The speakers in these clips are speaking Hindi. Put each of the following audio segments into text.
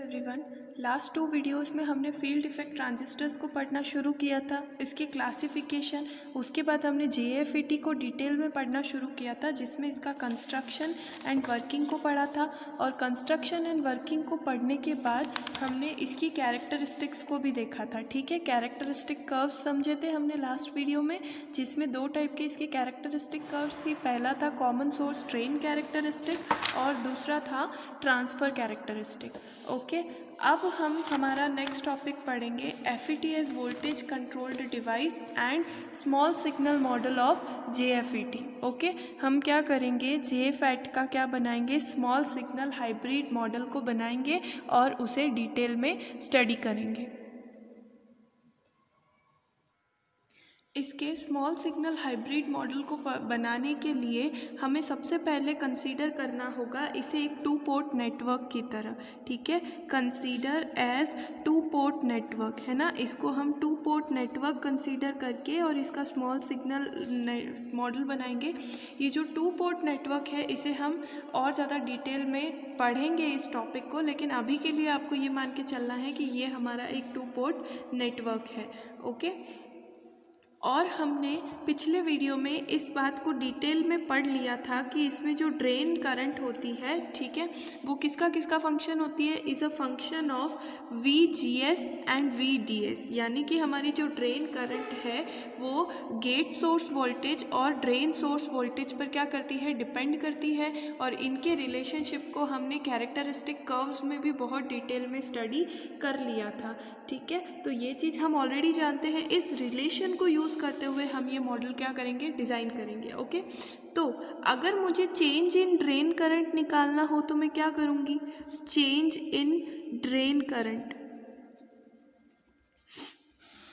एवरीवन। लास्ट 2 वीडियोस में हमने फील्ड इफेक्ट ट्रांजिस्टर्स को पढ़ना शुरू किया था, इसके क्लासिफिकेशन, उसके बाद हमने JFET को डिटेल में पढ़ना शुरू किया था जिसमें इसका कंस्ट्रक्शन एंड वर्किंग को पढ़ा था। और कंस्ट्रक्शन एंड वर्किंग को पढ़ने के बाद हमने इसकी कैरेक्टरिस्टिक्स को भी देखा था। ठीक है, कैरेक्टरिस्टिक कर्व्स समझे थे हमने लास्ट वीडियो में, जिसमें 2 टाइप के इसके कैरेक्टरिस्टिक कर्व्स थी। पहला था कॉमन सोर्स ड्रेन कैरेक्टरिस्टिक और दूसरा था ट्रांसफ़र कैरेक्टरिस्टिक। ओके, अब हम हमारा नेक्स्ट टॉपिक पढ़ेंगे FET voltage controlled device and small signal model of JFET। Okay, हम क्या करेंगे, JFET का क्या बनाएंगे, स्मॉल सिग्नल हाइब्रिड मॉडल को बनाएंगे और उसे डिटेल में स्टडी करेंगे। इसके स्मॉल सिग्नल हाइब्रिड मॉडल को बनाने के लिए हमें सबसे पहले कंसीडर करना होगा इसे एक 2 पोर्ट नेटवर्क की तरह। ठीक है, कंसीडर एज 2 पोर्ट नेटवर्क, है ना। इसको हम 2 पोर्ट नेटवर्क कंसीडर करके और इसका स्मॉल सिग्नल मॉडल बनाएंगे। ये जो 2 पोर्ट नेटवर्क है इसे हम और ज़्यादा डिटेल में पढ़ेंगे इस टॉपिक को, लेकिन अभी के लिए आपको ये मान के चलना है कि ये हमारा एक 2 पोर्ट नेटवर्क है। ओके, और हमने पिछले वीडियो में इस बात को डिटेल में पढ़ लिया था कि इसमें जो ड्रेन करंट होती है, ठीक है, वो किसका किसका फंक्शन होती है, is a function of VGS and VDS। यानी कि हमारी जो ड्रेन करंट है वो गेट सोर्स वोल्टेज और ड्रेन सोर्स वोल्टेज पर क्या करती है, डिपेंड करती है। और इनके रिलेशनशिप को हमने कैरेक्टरिस्टिक कर्व्स में भी बहुत डिटेल में स्टडी कर लिया था। ठीक है, तो ये चीज़ हम ऑलरेडी जानते हैं। इस रिलेशन को यूज़ करते हुए हम ये मॉडल क्या करेंगे, डिज़ाइन करेंगे। ओके, तो अगर मुझे चेंज इन ड्रेन करंट निकालना हो तो मैं क्या करूँगी, चेंज इन ड्रेन करंट,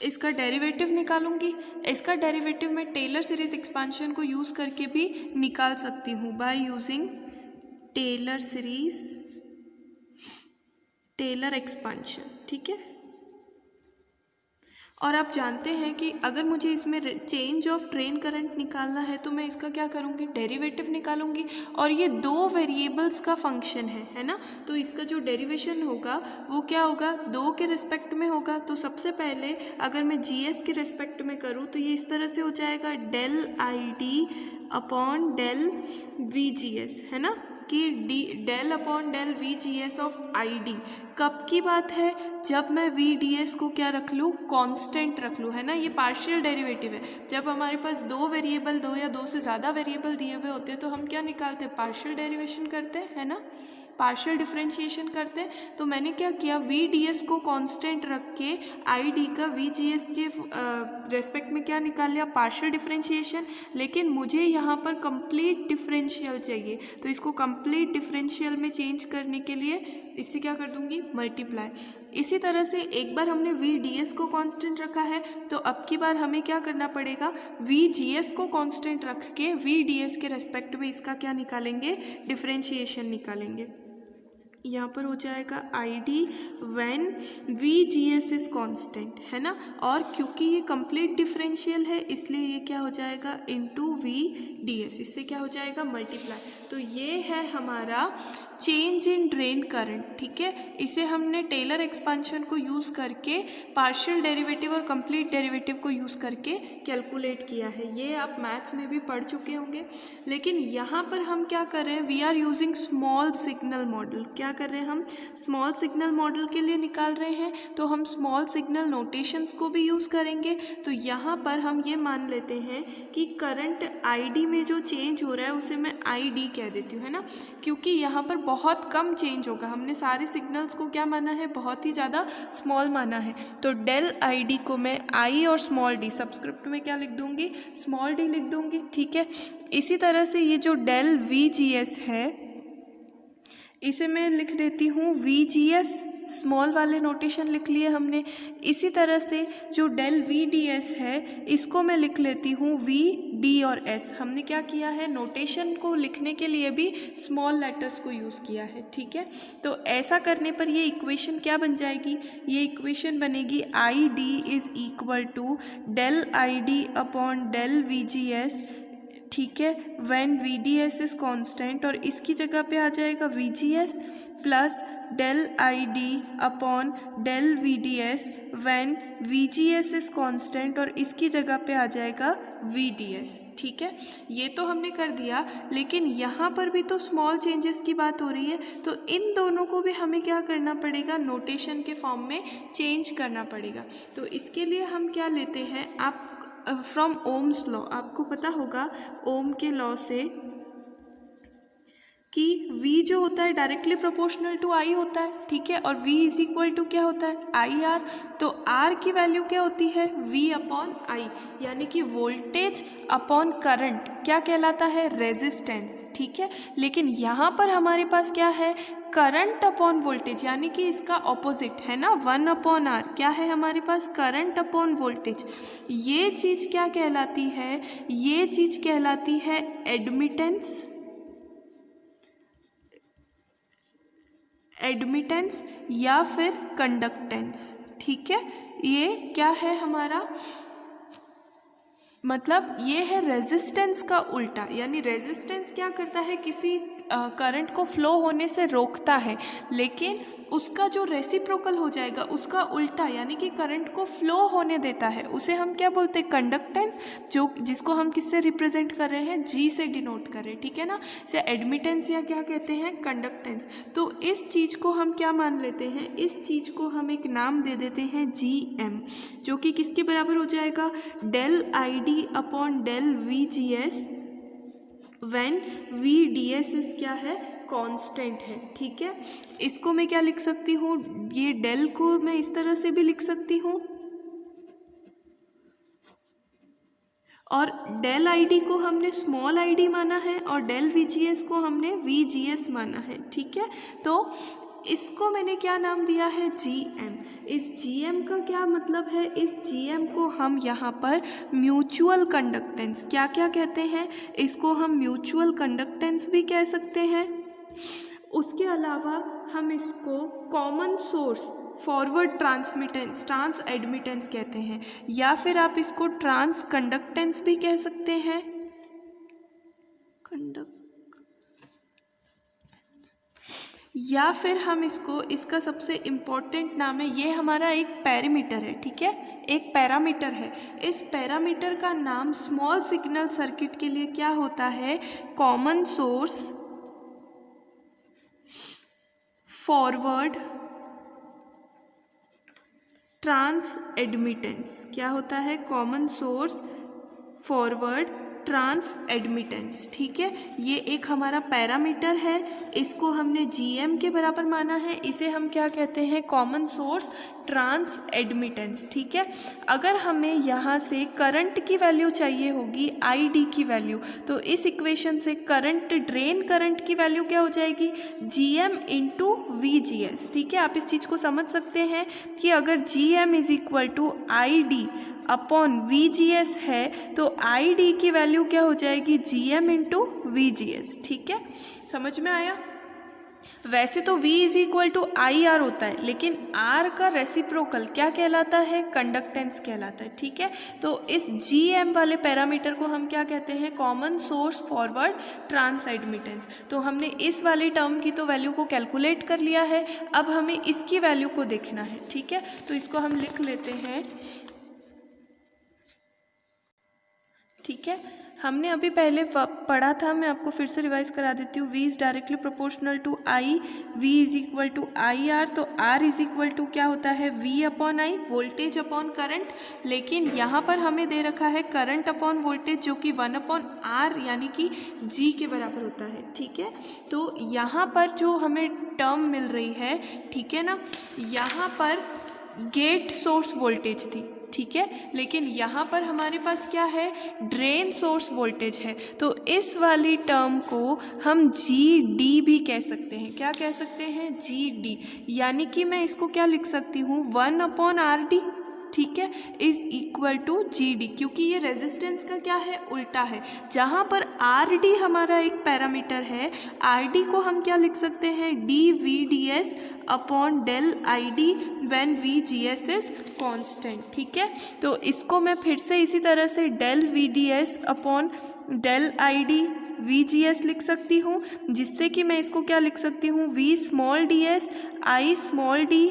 इसका डेरिवेटिव निकालूंगी। इसका डेरिवेटिव मैं टेलर सीरीज एक्सपांशन को यूज़ करके भी निकाल सकती हूँ, by using Taylor series Taylor expansion. ठीक है, और आप जानते हैं कि अगर मुझे इसमें चेंज ऑफ ड्रेन करंट निकालना है तो मैं इसका क्या करूँगी, डेरिवेटिव निकालूंगी। और ये 2 वेरिएबल्स का फंक्शन है ना, तो इसका जो डेरिवेशन होगा वो क्या होगा, 2 के रिस्पेक्ट में होगा। तो सबसे पहले अगर मैं GS के रिस्पेक्ट में करूँ तो ये इस तरह से हो जाएगा, del ID upon del VGS, है ना, कि del upon del VGS of ID। कब की बात है, जब मैं VDS को क्या रख लूँ, कांस्टेंट रख लूँ, है ना। ये पार्शियल डेरिवेटिव है। जब हमारे पास 2 वेरिएबल, 2 या 2 से ज़्यादा वेरिएबल दिए हुए होते हैं तो हम क्या निकालते हैं, पार्शियल डेरिवेशन करते हैं, है ना, पार्शियल डिफरेंशिएशन करते हैं। तो मैंने क्या किया, VDS को कांस्टेंट रख के ID का VGS के रेस्पेक्ट में क्या निकाल लिया, पार्शियल डिफरेंशिएशन। लेकिन मुझे यहाँ पर कंप्लीट डिफरेंशियल चाहिए, तो इसको कंप्लीट डिफरेंशियल में चेंज करने के लिए इससे क्या कर दूंगी, मल्टीप्लाई। इसी तरह से एक बार हमने VDS को कांस्टेंट रखा है तो अब की बार हमें क्या करना पड़ेगा, VGS को कांस्टेंट रख के VDS के रेस्पेक्ट में इसका क्या निकालेंगे, डिफरेंशिएशन निकालेंगे। यहाँ पर हो जाएगा ID when VGS is constant, है ना। और क्योंकि ये कंप्लीट डिफरेंशियल है इसलिए ये क्या हो जाएगा, इनटू VDS, इससे क्या हो जाएगा, मल्टीप्लाई। तो ये है हमारा चेंज इन ड्रेन करंट। ठीक है, इसे हमने टेलर एक्सपांशन को यूज़ करके पार्शियल डेरिवेटिव और कंप्लीट डेरिवेटिव को यूज़ करके कैलकुलेट किया है। ये आप मैथ्स में भी पढ़ चुके होंगे। लेकिन यहाँ पर हम क्या कर रहे हैं, we are using small signal model. क्या कर रहे हैं, हम स्मॉल सिग्नल मॉडल के लिए निकाल रहे हैं, तो हम स्मॉल सिग्नल नोटेशंस को भी यूज़ करेंगे। तो यहाँ पर हम ये मान लेते हैं कि करंट ID में जो चेंज हो रहा है उसे मैं ID कह देती हूँ, है ना, क्योंकि यहाँ पर बहुत कम चेंज होगा। हमने सारे सिग्नल्स को क्या माना है, बहुत ही ज़्यादा स्मॉल माना है। तो डेल ID को मैं I और स्मॉल d, सब्सक्रिप्ट में क्या लिख दूँगी, स्मॉल d लिख दूँगी। ठीक है, इसी तरह से ये जो डेल VGS है इसे मैं लिख देती हूँ VGS, स्मॉल वाले नोटेशन लिख लिए हमने। इसी तरह से जो डेल VDS है इसको मैं लिख लेती हूँ VD और S। हमने क्या किया है, नोटेशन को लिखने के लिए भी स्मॉल लेटर्स को यूज़ किया है। ठीक है, तो ऐसा करने पर ये इक्वेशन क्या बन जाएगी, ये इक्वेशन बनेगी ID is equal to del ID upon del VGS ठीक है, व्हेन VDS इज कांस्टेंट, और इसकी जगह पे आ जाएगा VGS plus del ID upon del VDS when VGS is constant, और इसकी जगह पे आ जाएगा VDS। ठीक है, ये तो हमने कर दिया, लेकिन यहाँ पर भी तो स्मॉल चेंजेस की बात हो रही है, तो इन दोनों को भी हमें क्या करना पड़ेगा, नोटेशन के फॉर्म में चेंज करना पड़ेगा। तो इसके लिए हम क्या लेते हैं, आप फ्रॉम ओम्स लॉ, आपको पता होगा ओम के लॉ से कि V जो होता है डायरेक्टली प्रोपोर्शनल टू I होता है। ठीक है, और V इज इक्वल टू क्या होता है, IR। तो R की वैल्यू क्या होती है, V अपॉन I, यानी कि वोल्टेज अपॉन करंट क्या कहलाता है, रेजिस्टेंस। ठीक है, लेकिन यहाँ पर हमारे पास क्या है, करंट अपॉन वोल्टेज, यानी कि इसका ऑपोजिट है ना, 1 अपॉन R। क्या है हमारे पास, करंट अपॉन वोल्टेज। ये चीज़ क्या कहलाती है, ये चीज़ कहलाती है एडमिटेंस, एडमिटेंस या फिर कंडक्टेंस। ठीक है, ये क्या है हमारा, मतलब ये है रेजिस्टेंस का उल्टा, यानी रेजिस्टेंस क्या करता है, किसी करंट को फ्लो होने से रोकता है, लेकिन उसका जो रेसिप्रोकल हो जाएगा उसका उल्टा, यानी कि करंट को फ्लो होने देता है, उसे हम क्या बोलते हैं, कंडक्टेंस, जो जिसको हम किससे रिप्रेजेंट कर रहे हैं, G से डिनोट कर रहे हैं। ठीक है ना, इसे एडमिटेंस या क्या कहते हैं, कंडक्टेंस। तो इस चीज़ को हम क्या मान लेते हैं, इस चीज़ को हम एक नाम दे देते हैं GM, जो कि किसके बराबर हो जाएगा, del ID upon del VGS when VDS is क्या है, कांस्टेंट है। ठीक है, इसको मैं क्या लिख सकती हूँ, ये डेल को मैं इस तरह से भी लिख सकती हूँ, और डेल ID को हमने स्मॉल ID माना है और डेल VGS को हमने VGS माना है। ठीक है, तो इसको मैंने क्या नाम दिया है, GM। इस GM का क्या मतलब है, इस GM को हम यहाँ पर म्यूचुअल कंडक्टेंस क्या क्या कहते हैं, इसको हम म्यूचुअल कंडक्टेंस भी कह सकते हैं। उसके अलावा हम इसको common source forward transmittance, transadmittance कहते हैं, या फिर आप इसको ट्रांस कंडक्टेंस भी कह सकते हैं, या फिर हम इसको, इसका सबसे इम्पॉर्टेंट नाम है, ये हमारा एक पैरामीटर है। ठीक है, एक पैरामीटर है, इस पैरामीटर का नाम स्मॉल सिग्नल सर्किट के लिए क्या होता है, common source forward transadmittance. क्या होता है, common source forward transadmittance. ठीक है, ये एक हमारा पैरामीटर है, इसको हमने GM के बराबर माना है, इसे हम क्या कहते हैं, कॉमन सोर्स ट्रांस एडमिटेंस। ठीक है, अगर हमें यहाँ से करंट की वैल्यू चाहिए होगी, ID की वैल्यू, तो इस इक्वेशन से करंट, ड्रेन करंट की वैल्यू क्या हो जाएगी, GM इंटू VGS। ठीक है, आप इस चीज़ को समझ सकते हैं कि अगर GM is equal to ID upon VGS है, तो ID की वैल्यू क्या हो जाएगी, GM इंटू VGS। ठीक है, समझ में आया। वैसे तो V is equal to IR होता है, लेकिन R का रेसिप्रोकल क्या कहलाता है, कंडक्टेंस कहलाता है। ठीक है, तो इस GM वाले पैरामीटर को हम क्या कहते हैं, common source forward transadmittance. तो हमने इस वाली टर्म की तो वैल्यू को कैलकुलेट कर लिया है, अब हमें इसकी वैल्यू को देखना है। ठीक है, तो इसको हम लिख लेते हैं। ठीक है, हमने अभी पहले पढ़ा था, मैं आपको फिर से रिवाइज करा देती हूँ। V is directly proportional to I, V is equal to IR, तो R इज इक्वल टू क्या होता है, V upon I, voltage upon current, लेकिन यहाँ पर हमें दे रखा है करंट अपॉन वोल्टेज, जो कि 1 अपॉन R यानी कि G के बराबर होता है। ठीक है, तो यहाँ पर जो हमें टर्म मिल रही है, ठीक है ना, यहाँ पर गेट सोर्स वोल्टेज थी। ठीक है, लेकिन यहाँ पर हमारे पास क्या है, ड्रेन सोर्स वोल्टेज है, तो इस वाली टर्म को हम GD भी कह सकते हैं। क्या कह सकते हैं, GD, यानी कि मैं इसको क्या लिख सकती हूँ, 1 अपॉन RD। ठीक है, is equal to G D, क्योंकि ये रेजिस्टेंस का क्या है, उल्टा है। जहाँ पर आर डी हमारा एक पैरामीटर है, आर डी को हम क्या लिख सकते हैं, D V D S upon del I D when V G S is constant, ठीक है। तो इसको मैं फिर से इसी तरह से del V D S upon del I D V G S लिख सकती हूँ, जिससे कि मैं इसको क्या लिख सकती हूँ, V small D S I small D,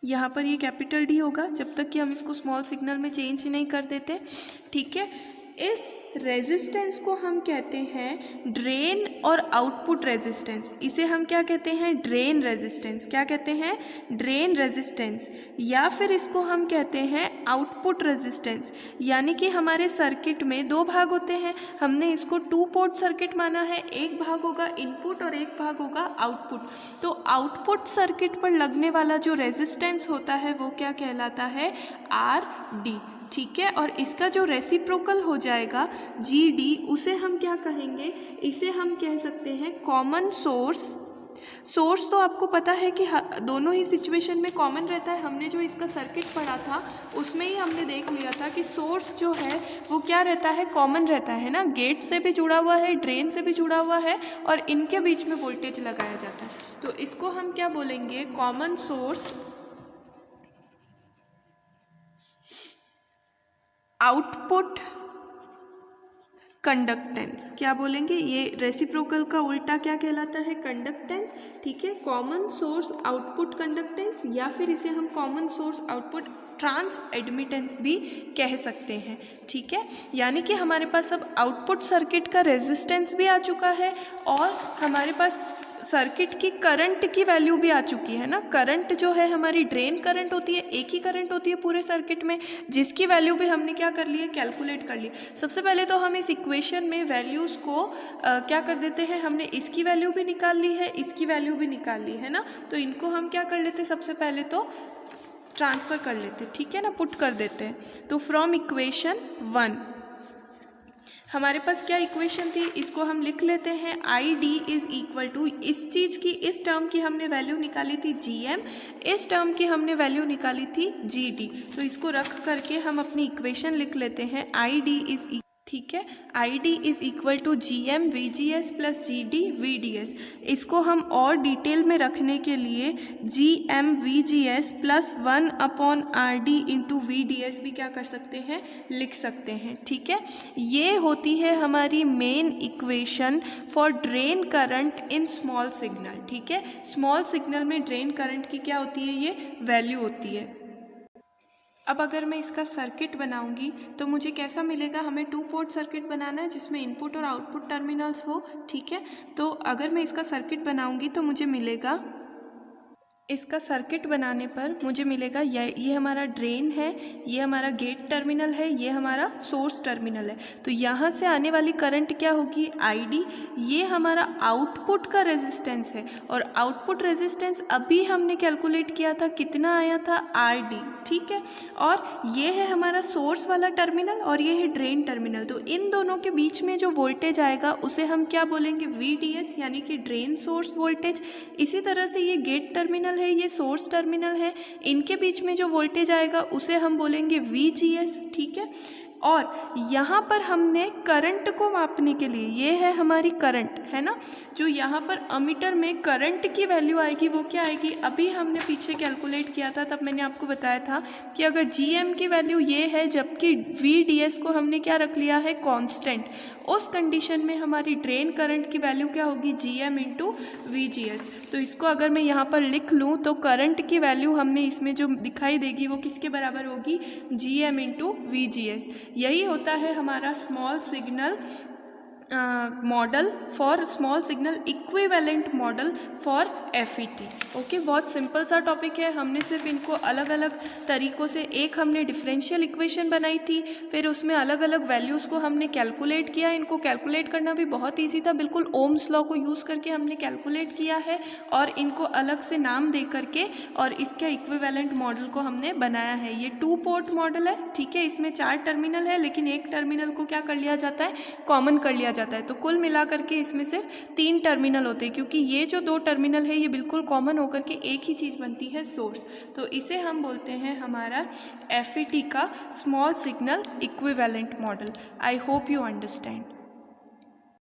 यहाँ पर ये कैपिटल डी होगा जब तक कि हम इसको स्मॉल सिग्नल में चेंज नहीं कर देते, ठीक है। इस रेजिस्टेंस को हम कहते हैं ड्रेन और आउटपुट रेजिस्टेंस। इसे हम क्या कहते हैं, ड्रेन रेजिस्टेंस। क्या कहते हैं, ड्रेन रेजिस्टेंस, या फिर इसको हम कहते हैं आउटपुट रेजिस्टेंस। यानी कि हमारे सर्किट में दो भाग होते हैं, हमने इसको 2 पोर्ट सर्किट माना है, एक भाग होगा इनपुट और एक भाग होगा आउटपुट। तो आउटपुट सर्किट पर लगने वाला जो रेजिस्टेंस होता है वो क्या कहलाता है, आर डी, ठीक है। और इसका जो रेसिप्रोकल हो जाएगा जी डी, उसे हम क्या कहेंगे, इसे हम कह सकते हैं कॉमन सोर्स। सोर्स तो आपको पता है कि दोनों ही सिचुएशन में कॉमन रहता है। हमने जो इसका सर्किट पढ़ा था उसमें ही हमने देख लिया था कि सोर्स जो है वो क्या रहता है, कॉमन रहता है ना, गेट से भी जुड़ा हुआ है, ड्रेन से भी जुड़ा हुआ है और इनके बीच में वोल्टेज लगाया जाता है। तो इसको हम क्या बोलेंगे, कॉमन सोर्स आउटपुट कंडक्टेंस। क्या बोलेंगे, ये रेसिप्रोकल का उल्टा क्या कहलाता है, कंडक्टेंस, ठीक है। कॉमन सोर्स आउटपुट कंडक्टेंस, या फिर इसे हम common source output transadmittance भी कह सकते हैं, ठीक है। यानी कि हमारे पास अब आउटपुट सर्किट का रेजिस्टेंस भी आ चुका है और हमारे पास सर्किट की करंट की वैल्यू भी आ चुकी है ना। करंट जो है हमारी ड्रेन करंट होती है, एक ही करंट होती है पूरे सर्किट में, जिसकी वैल्यू भी हमने क्या कर ली है, कैलकुलेट कर ली। सबसे पहले तो हम इस इक्वेशन में वैल्यूज़ को क्या कर देते हैं, हमने इसकी वैल्यू भी निकाल ली है, इसकी वैल्यू भी निकाल ली है ना। तो इनको हम क्या कर लेते हैं, सबसे पहले तो ट्रांसफ़र कर लेते, ठीक है ना, पुट कर देते हैं। तो फ्रॉम इक्वेशन 1 हमारे पास क्या इक्वेशन थी, इसको हम लिख लेते हैं, I D is equal to, इस चीज़ की, इस टर्म की हमने वैल्यू निकाली थी जी एम, इस टर्म की हमने वैल्यू निकाली थी जी डी। तो इसको रख करके हम अपनी इक्वेशन लिख लेते हैं, आई डी इज़, ठीक है, I D is equal to G M V G S plus G D V D S. इसको हम और डिटेल में रखने के लिए G M V G S plus 1 upon R D into V D S भी क्या कर सकते हैं, लिख सकते हैं, ठीक है। ये होती है हमारी main equation for drain current in small signal, ठीक है। स्मॉल सिग्नल में ड्रेन करंट की क्या होती है, ये वैल्यू होती है। अब अगर मैं इसका सर्किट बनाऊंगी तो मुझे कैसा मिलेगा, हमें 2 पोर्ट सर्किट बनाना है जिसमें इनपुट और आउटपुट टर्मिनल्स हो, ठीक है। तो अगर मैं इसका सर्किट बनाऊंगी तो मुझे मिलेगा, इसका सर्किट बनाने पर मुझे मिलेगा ये हमारा ड्रेन है, ये हमारा गेट टर्मिनल है, ये हमारा सोर्स टर्मिनल है। तो यहाँ से आने वाली करंट क्या होगी, आईडी, ये हमारा आउटपुट का रेजिस्टेंस है और आउटपुट रेजिस्टेंस अभी हमने कैलकुलेट किया था, कितना आया था, आरडी, ठीक है। और ये है हमारा सोर्स वाला टर्मिनल और ये है ड्रेन टर्मिनल। तो इन दोनों के बीच में जो वोल्टेज आएगा उसे हम क्या बोलेंगे, VDS, यानी कि ड्रेन सोर्स वोल्टेज। इसी तरह से ये गेट टर्मिनल है, ये सोर्स टर्मिनल है, इनके बीच में जो वोल्टेज आएगा उसे हम बोलेंगे VGS, ठीक है। और यहाँ पर हमने करंट को मापने के लिए, ये है हमारी करंट, है ना, जो यहाँ पर अमीटर में करंट की वैल्यू आएगी वो क्या आएगी, अभी हमने पीछे कैलकुलेट किया था तब मैंने आपको बताया था कि अगर GM की वैल्यू ये है जबकि VDS को हमने क्या रख लिया है, कांस्टेंट, उस कंडीशन में हमारी ड्रेन करंट की वैल्यू क्या होगी, GM इंटू VGS। तो इसको अगर मैं यहाँ पर लिख लूँ तो करंट की वैल्यू हमें इसमें जो दिखाई देगी वो किसके बराबर होगी, GM इंटू VGS। यही होता है हमारा small signal model for small signal equivalent model for FET। Okay, बहुत सिंपल सा टॉपिक है। हमने सिर्फ इनको अलग अलग तरीक़ों से, एक हमने डिफरेंशियल इक्वेशन बनाई थी, फिर उसमें अलग अलग वैल्यूज़ को हमने कैलकुलेट किया। इनको कैलकुलेट करना भी बहुत ईजी था, बिल्कुल ओम्स लॉ को यूज़ करके हमने कैलकुलेट किया है और इनको अलग से नाम दे करके और इसके इक्विवेलेंट मॉडल को हमने बनाया है। ये 2 पोर्ट मॉडल है, ठीक है, इसमें 4 टर्मिनल है लेकिन एक टर्मिनल को क्या कर लिया जाता है, कॉमन कर लिया जाता है। तो कुल मिला करके इसमें सिर्फ 3 टर्मिनल होते हैं, क्योंकि ये जो 2 टर्मिनल है ये बिल्कुल कॉमन होकर के एक ही चीज़ बनती है, सोर्स। तो इसे हम बोलते हैं हमारा FET का small signal equivalent model. I hope you understand.